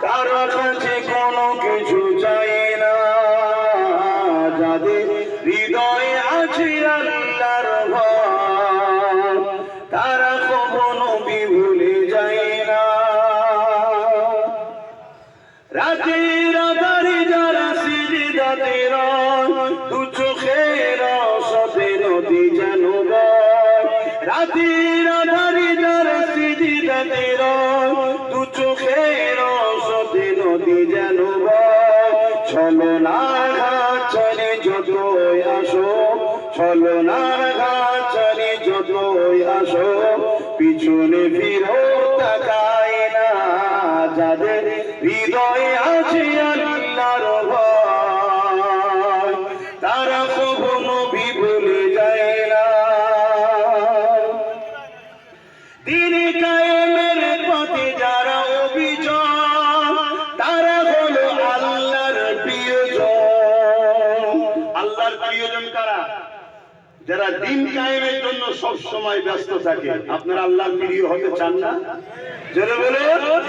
কারো কাছে কোনো কিছু চাই না, যাদের হৃদয়ে আছে আল্লাহর ভয় তারা কখনো ভুলে যায় না। রাতের আধারে যারা সিজদাতে রয়, দু চোখের সাথে নদী যেন বয়। রাতের আধারে যারা সিজদাতে রয়, দু চোখের সাথে নদী যেন বয়। ছলনার ঘাট চলে যতই আসো, ছলনার ঘাট চলে যতই আসো, পিছনে ফিরো তাকায় না, যাদের হৃদয়ে আছে আল্লাহর ভয় তারা কখনো ভুলে যায় না। দ্বীন-ই কায়েমের পথে যারা অবিচল তারা হলো আল্লাহর প্রিয়জন। আল্লাহর প্রিয়জন কারা? যারা দ্বীন কায়েমের জন্য সব সময় ব্যস্ত থাকে। আপনারা আল্লাহর প্রিয় হতে চান না? জোরে বলুন।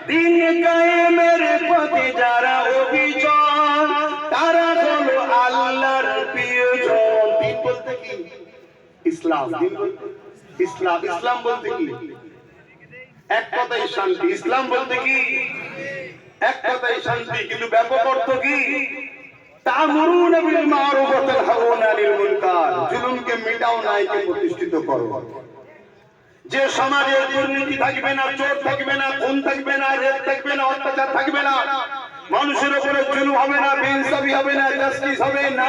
দ্বীন কায়েমের পথে যারা অবিচল তারা হলো আল্লাহর প্রিয়জন। দ্বীন বলতে কি? ইসলাম। ইসলাম ইসলাম বলতে কি? এক কথাই শান্তি। ইসলাম বলতে কি? এক কথাই শান্তি, কিন্তু ব্যাপক অর্থ কি? তা'মুরুনা বিল মা'রুফ ওয়া তানহাউনা আনিল মুনকার। জুলুমকে মিটাও, ন্যায়কে প্রতিষ্ঠিত করো। যে সমাজে দুর্নীতি থাকবে না, চোর থাকবে না, খুন থাকবে না, রেপ থাকবে না, অত্যাচার থাকবে না, মানুষের উপরে জুলুম হবে না, বেইনসাফি হবে না, জাস্টিস হবে না।